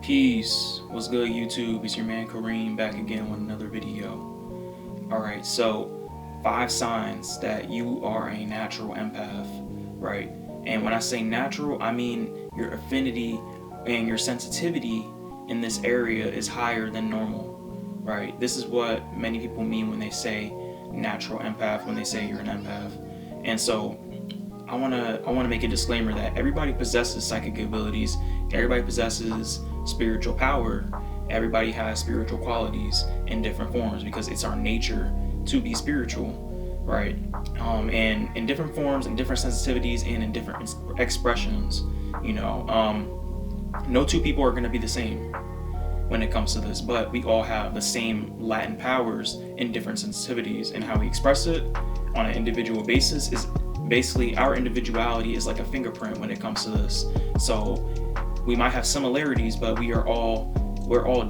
Peace. What's good, YouTube? It's your man Kareem back again with another video. Alright, so 5 signs that you are a natural empath, right? And when I say natural, I mean your affinity and your sensitivity in this area is higher than normal, right? This is what many people mean when they say natural empath, when they say you're an empath. And so I wanna make a disclaimer that everybody possesses psychic abilities, everybody possesses spiritual power, everybody has spiritual qualities in different forms because it's our nature to be spiritual, right? And in different forms, in different sensitivities, and in different expressions. No two people are gonna be the same when it comes to this, but we all have the same latent powers in different sensitivities, and how we express it on an individual basis is basically our individuality is like a fingerprint when it comes to this. So we might have similarities, but we're all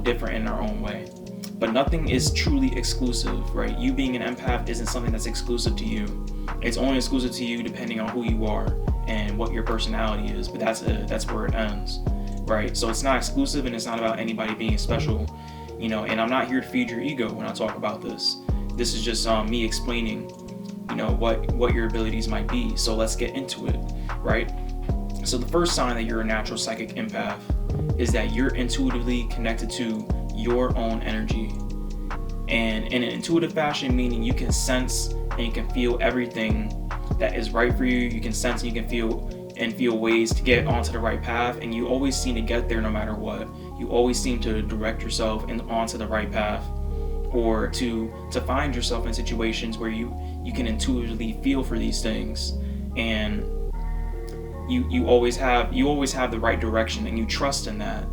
different in our own way. But nothing is truly exclusive, right? You being an empath isn't something that's exclusive to you. It's only exclusive to you depending on who you are and what your personality is. But that's where it ends, right? So it's not exclusive, and it's not about anybody being special, And I'm not here to feed your ego when I talk about this. This is just me explaining, what your abilities might be. So let's get into it, right? So the first sign that you're a natural psychic empath is that you're intuitively connected to your own energy. And in an intuitive fashion, meaning you can sense and you can feel everything that is right for you. You can sense and you can feel ways to get onto the right path, and you always seem to get there no matter what. You always seem to direct yourself onto the right path, or to find yourself in situations where you can intuitively feel for these things, and you always have the right direction, and you trust in that,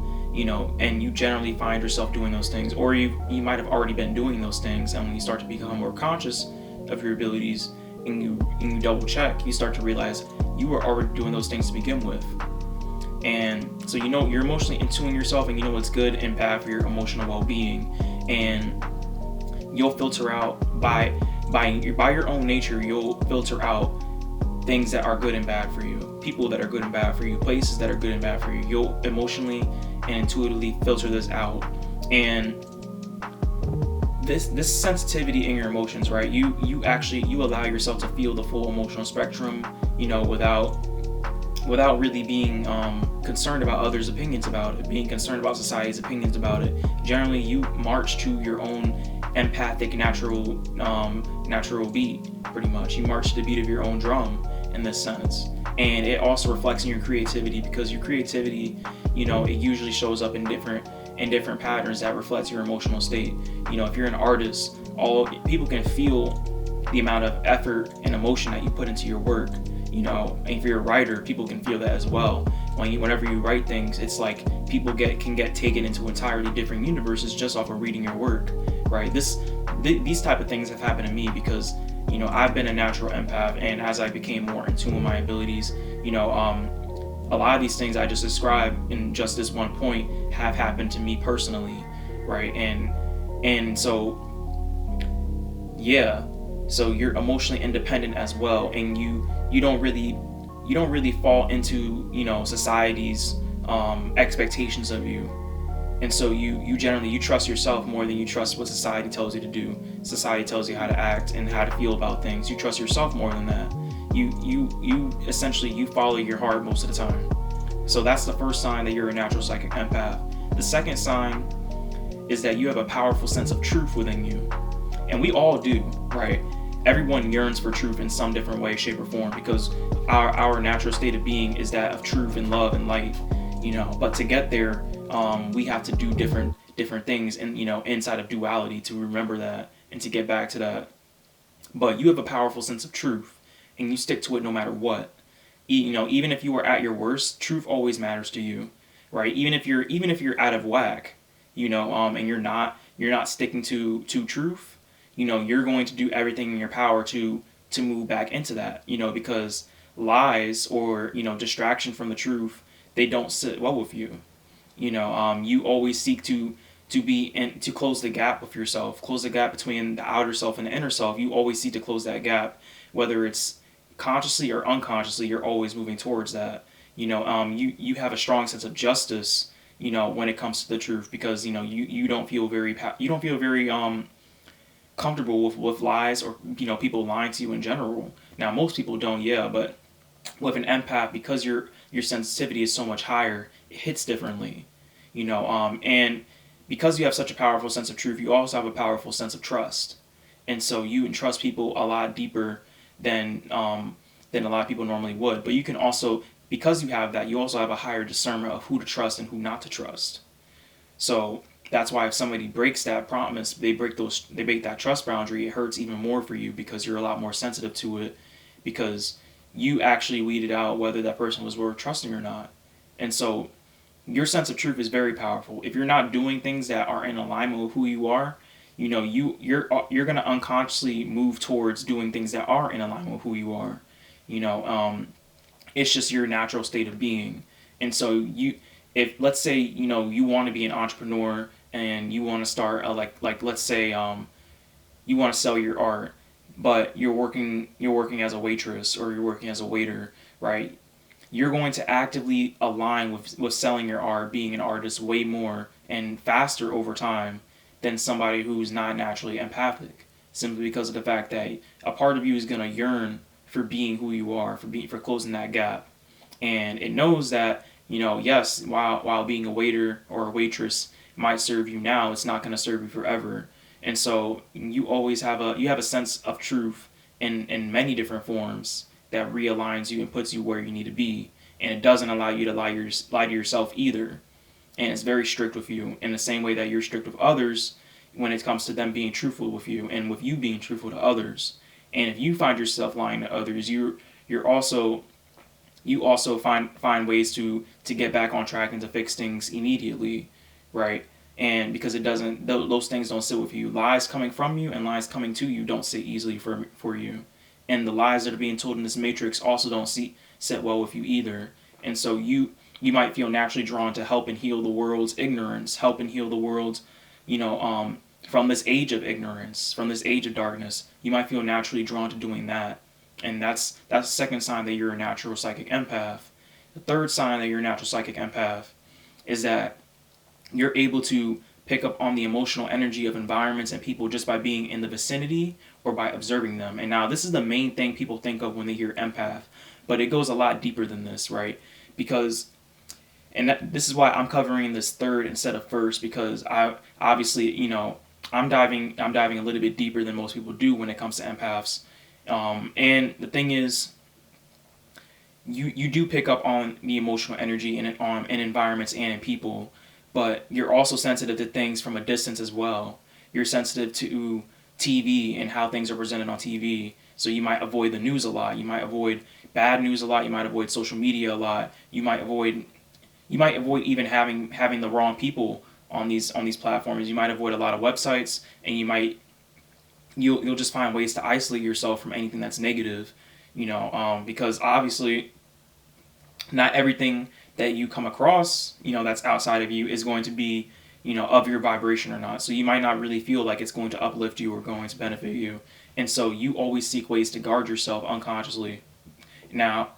and you generally find yourself doing those things, or you might have already been doing those things, and when you start to become more conscious of your abilities and you double check, you start to realize you were already doing those things to begin with. And so you're emotionally intuiting yourself, and you know what's good and bad for your emotional well-being, and you'll filter out by your own nature. You'll filter out things that are good and bad for you, people that are good and bad for you, places that are good and bad for you. You'll emotionally and intuitively filter this out. And this sensitivity in your emotions, right? You allow yourself to feel the full emotional spectrum, without really being concerned about others' opinions about it, being concerned about society's opinions about it. Generally, you march to your own empathic natural beat, pretty much. You march to the beat of your own drum in this sense. And it also reflects in your creativity, because your creativity, it usually shows up in different patterns that reflects your emotional state. If you're an artist, all people can feel the amount of effort and emotion that you put into your work. And if you're a writer, people can feel that as well. Whenever you write things, it's like people can get taken into entirely different universes just off of reading your work, right? These type of things have happened to me because, I've been a natural empath, and as I became more in tune with my abilities, a lot of these things I just described in just this one point have happened to me personally, right? And so, yeah. So you're emotionally independent as well, and you don't really fall into society's expectations of you. And so you generally trust yourself more than you trust what society tells you to do. Society tells you how to act and how to feel about things. You trust yourself more than that. You essentially follow your heart most of the time. So that's the first sign that you're a natural psychic empath. The second sign is that you have a powerful sense of truth within you. And we all do, right? Everyone yearns for truth in some different way, shape, or form, because our natural state of being is that of truth and love and light, But to get there, we have to do different things, and inside of duality, to remember that and to get back to that. But you have a powerful sense of truth, and you stick to it no matter what. Even if you are at your worst, truth always matters to you, right? Even if you're out of whack, and you're not sticking to truth, you're going to do everything in your power to move back into that, because lies or distraction from the truth, they don't sit well with you. You always seek to close the gap with yourself, close the gap between the outer self and the inner self. You always seek to close that gap, whether it's consciously or unconsciously. You're always moving towards that. You have a strong sense of justice, when it comes to the truth, because you don't feel very comfortable with lies, or people lying to you in general. Now most people don't, yeah, but with an empath, because your sensitivity is so much higher, it hits differently. And because you have such a powerful sense of truth, you also have a powerful sense of trust, and so you entrust people a lot deeper than a lot of people normally would. But you can also, because you have that, you also have a higher discernment of who to trust and who not to trust. So that's why if somebody breaks that promise, they break that trust boundary, it hurts even more for you, because you're a lot more sensitive to it, because you actually weeded out whether that person was worth trusting or not. And so your sense of truth is very powerful. If you're not doing things that are in alignment with who you are, you're gonna unconsciously move towards doing things that are in alignment with who you are. You know, it's just your natural state of being. And so if let's say you want to be an entrepreneur, and you want to start like let's say you want to sell your art, but you're working as a waitress, or you're working as a waiter, right? You're going to actively align with selling your art, being an artist, way more and faster over time than somebody who's not naturally empathic, simply because of the fact that a part of you is going to yearn for being who you are, for closing that gap. And it knows that yes, while being a waiter or a waitress might serve you now, it's not going to serve you forever. And so you have a sense of truth in many different forms that realigns you and puts you where you need to be, and it doesn't allow you to lie to yourself either. And it's very strict with you in the same way that you're strict with others when it comes to them being truthful with you, and with you being truthful to others. And if you find yourself lying to others, you're also you also find ways to get back on track and to fix things immediately, right? And because it doesn't, those things don't sit with you. Lies coming from you and lies coming to you don't sit easily for you, and the lies that are being told in this matrix also don't sit well with you either. And so you might feel naturally drawn to help and heal the world's ignorance, help and heal the world's, from this age of ignorance, from this age of darkness. You might feel naturally drawn to doing that, and that's the second sign that you're a natural psychic empath. The third sign that you're a natural psychic empath is that you're able to pick up on the emotional energy of environments and people just by being in the vicinity or by observing them. And now this is the main thing people think of when they hear empath, but it goes a lot deeper than this, right? Because this is why I'm covering this third instead of first, because I obviously I'm diving a little bit deeper than most people do when it comes to empaths. And the thing is, you do pick up on the emotional energy in environments and in people, but you're also sensitive to things from a distance as well. You're sensitive to TV and how things are presented on TV. So you might avoid the news a lot. You might avoid bad news a lot. You might avoid social media a lot. You might avoid even having the wrong people on these platforms. You might avoid a lot of websites, and you'll just find ways to isolate yourself from anything that's negative. Because obviously not everything that you come across, that's outside of you is going to be, of your vibration or not. So you might not really feel like it's going to uplift you or going to benefit you. And so you always seek ways to guard yourself unconsciously. Now,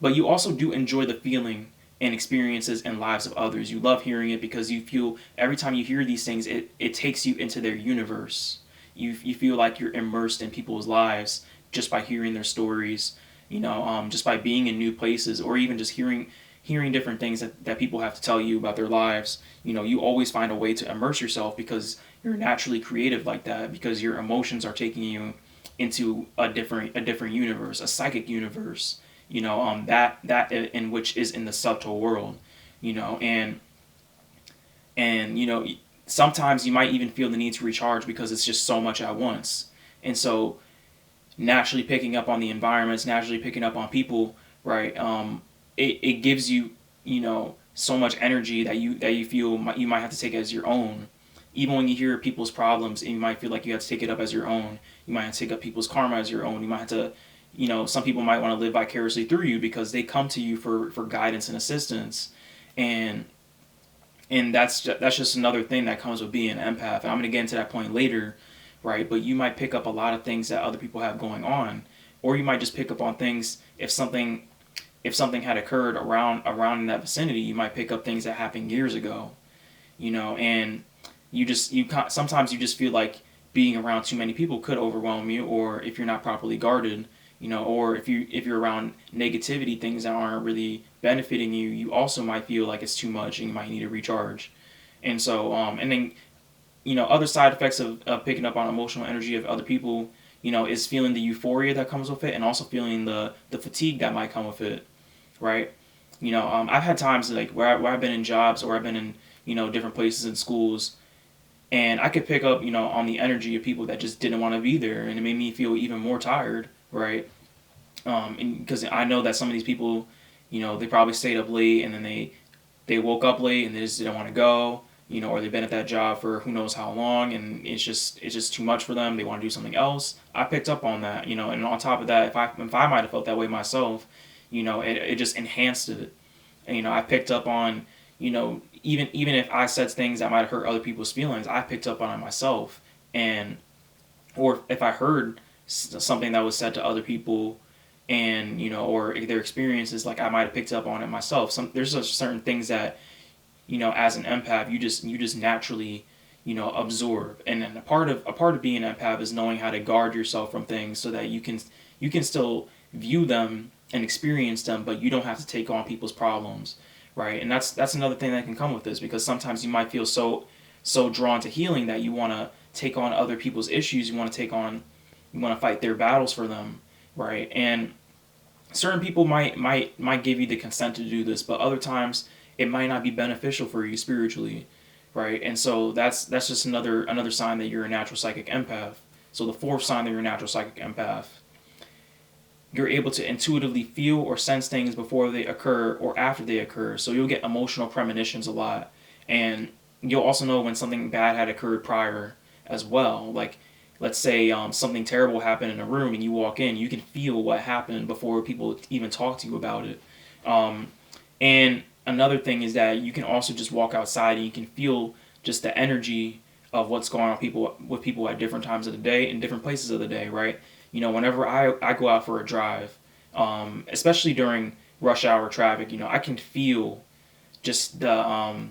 but you also do enjoy the feeling and experiences and lives of others. You love hearing it because you feel every time you hear these things, it takes you into their universe. You feel like you're immersed in people's lives just by hearing their stories, just by being in new places, or even just hearing different things that people have to tell you about their lives. You always find a way to immerse yourself because you're naturally creative like that, because your emotions are taking you into a different universe, a psychic universe, that in which is in the subtle world, and sometimes you might even feel the need to recharge because it's just so much at once. And so naturally picking up on the environments, naturally picking up on people, right? It gives you, so much energy that you feel you might have to take as your own. Even when you hear people's problems, and you might feel like you have to take it up as your own. You might have to take up people's karma as your own. You might have to, some people might want to live vicariously through you because they come to you for guidance and assistance. And that's just another thing that comes with being an empath. And I'm going to get into that point later, right? But you might pick up a lot of things that other people have going on, or you might just pick up on things if something if something had occurred around in that vicinity, you might pick up things that happened years ago, and sometimes you just feel like being around too many people could overwhelm you, or if you're not properly guarded, or if you're around negativity, things that aren't really benefiting you, you also might feel like it's too much and you might need to recharge. And so and then other side effects of picking up on emotional energy of other people, is feeling the euphoria that comes with it, and also feeling the fatigue that might come with it, right? I've had times like where I've been in jobs, or I've been in different places in schools, and I could pick up on the energy of people that just didn't want to be there, and it made me feel even more tired, right? And because I know that some of these people, they probably stayed up late, and then they woke up late and they just didn't want to go, or they've been at that job for who knows how long, and it's just too much for them. They want to do something else. I picked up on that, and on top of that, if I might have felt that way myself, it just enhanced it. And, I picked up on, even if I said things that might have hurt other people's feelings, I picked up on it myself, and or if I heard something that was said to other people, and or their experiences, like I might have picked up on it myself. There's just certain things that as an empath, you just naturally absorb. And then a part of being an empath is knowing how to guard yourself from things, so that you can still view them and experience them, but you don't have to take on people's problems, right? And that's another thing that can come with this, because sometimes you might feel so drawn to healing that you want to take on other people's issues. You want to fight their battles for them, right? And certain people might give you the consent to do this, but other times it might not be beneficial for you spiritually, right? And so that's just another sign that you're a natural psychic empath. So the fourth sign that you're a natural psychic empath, you're able to intuitively feel or sense things before they occur or after they occur. So you'll get emotional premonitions a lot, and you'll also know when something bad had occurred prior as well. Like, let's say something terrible happened in a room and you walk in, you can feel what happened before people even talk to you about it. And another thing is that you can also just walk outside and you can feel just the energy of what's going on with people at different times of the day and different places of the day, right? Whenever I go out for a drive, especially during rush hour traffic, I can feel just the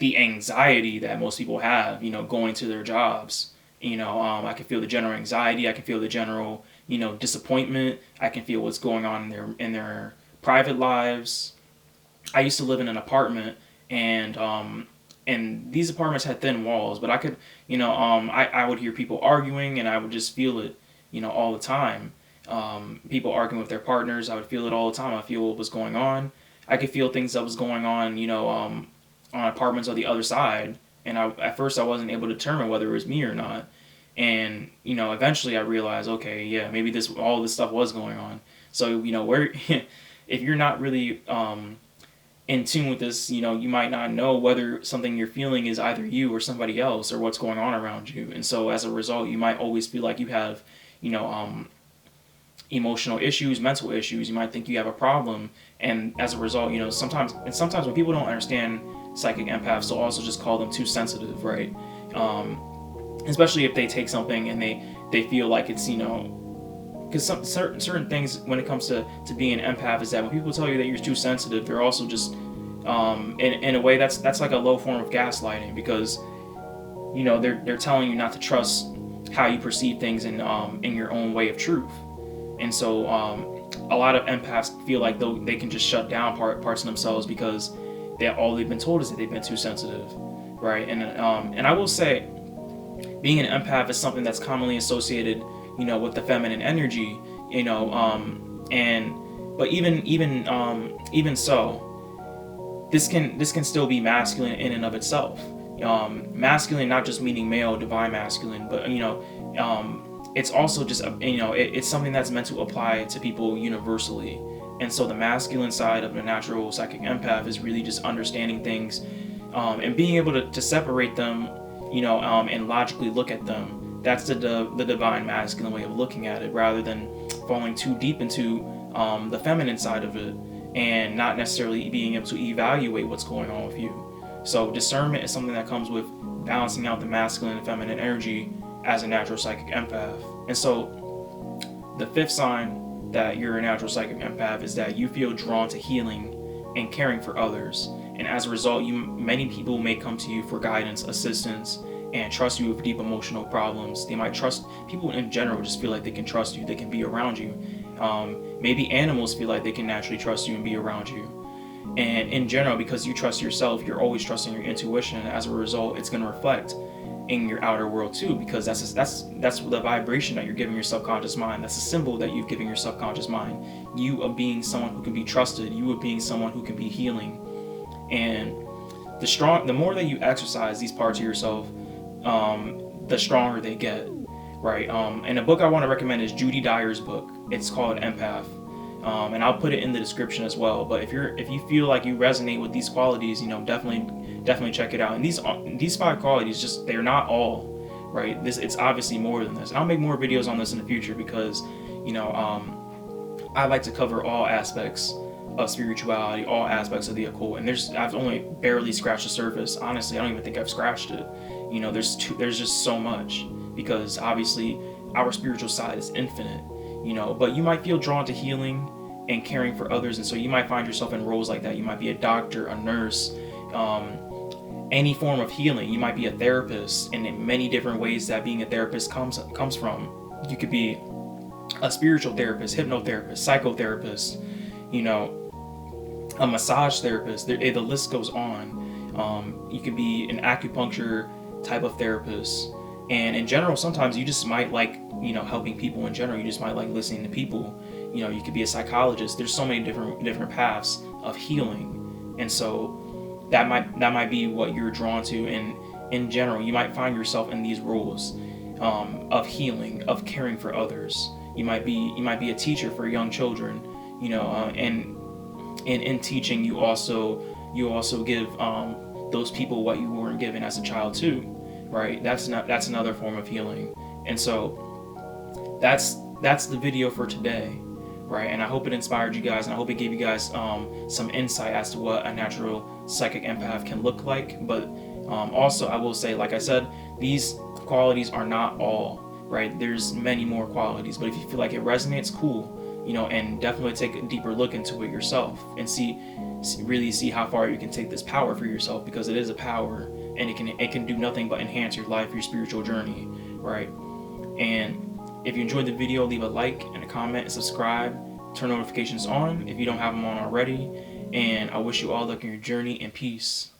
anxiety that most people have, going to their jobs. I can feel the general anxiety. I can feel the general, disappointment. I can feel what's going on in their private lives. I used to live in an apartment, and these apartments had thin walls, but I could, I would hear people arguing, and I would just feel it, all the time. People arguing with their partners, I would feel it all the time. I feel what was going on. I could feel things that was going on apartments on the other side, and at first I wasn't able to determine whether it was me or not. And eventually I realized, okay, yeah, maybe all this stuff was going on. So where if you're not really in tune with this, you might not know whether something you're feeling is either you or somebody else, or what's going on around you. And so as a result, you might always feel like you have, emotional issues, mental issues. You might think you have a problem, and as a result, sometimes when people don't understand psychic empaths, they'll also just call them too sensitive, right? Especially if they take something and they feel like it's because certain things when it comes to being an empath is that when people tell you that you're too sensitive, they're also just in a way that's like a low form of gaslighting, because they're telling you not to trust how you perceive things in your own way of truth. And so a lot of empaths feel like they can just shut down parts of themselves because all they've been told is that they've been too sensitive, right? And I will say, being an empath is something that's commonly associated, with the feminine energy, and but even so, this can still be masculine in and of itself. Masculine, not just meaning male, divine masculine, but it's also just it's something that's meant to apply to people universally. And so the masculine side of the natural psychic empath is really just understanding things, and being able to separate them, and logically look at them. That's the divine masculine way of looking at it, rather than falling too deep into the feminine side of it and not necessarily being able to evaluate what's going on with you. So discernment is something that comes with balancing out the masculine and feminine energy as a natural psychic empath. And so the fifth sign that you're a natural psychic empath is that you feel drawn to healing and caring for others, and as a result, many people may come to you for guidance, assistance, and trust you with deep emotional problems. They might trust people in general, just feel like they can trust you, they can be around you. Maybe animals feel like they can naturally trust you and be around you. And in general, because you trust yourself, you're always trusting your intuition. And as a result, it's going to reflect in your outer world too, because that's the vibration that you're giving your subconscious mind. That's a symbol that you've given your subconscious mind. You of being someone who can be trusted. You of being someone who can be healing. And the more that you exercise these parts of yourself, the stronger they get, right? And a book I want to recommend is Judy Dyer's book. It's called Empath, and I'll put it in the description as well. But if you feel like you resonate with these qualities, definitely check it out. And these 5 qualities, just they're not all, right? It's obviously more than this. And I'll make more videos on this in the future because, I like to cover all aspects of spirituality, all aspects of the occult, and I've only barely scratched the surface. Honestly, I don't even think I've scratched it. There's just so much, because obviously our spiritual side is infinite, but you might feel drawn to healing and caring for others, and so you might find yourself in roles like that. You might be a doctor, a nurse, any form of healing. You might be a therapist, and in many different ways that being a therapist comes from. You could be a spiritual therapist, hypnotherapist, psychotherapist, a massage therapist. The list goes on. You could be an acupuncture type of therapist, and in general, sometimes you just might like helping people in general. You just might like listening to people. You could be a psychologist. There's so many different paths of healing, and so that might be what you're drawn to. And in general, you might find yourself in these roles of healing, of caring for others. You might be a teacher for young children, and in teaching, you also give those people what you weren't given as a child too, right? That's another form of healing. And so that's the video for today, right? And I hope it inspired you guys, and I hope it gave you guys some insight as to what a natural psychic empath can look like. But also, I will say, like I said, these qualities are not all, right? There's many more qualities, but if you feel like it resonates, cool, and definitely take a deeper look into it yourself and really see how far you can take this power for yourself, because it is a power, and it can do nothing but enhance your life, your spiritual journey, right? And if you enjoyed the video, leave a like and a comment and subscribe. Turn notifications on if you don't have them on already. And I wish you all luck in your journey, and peace.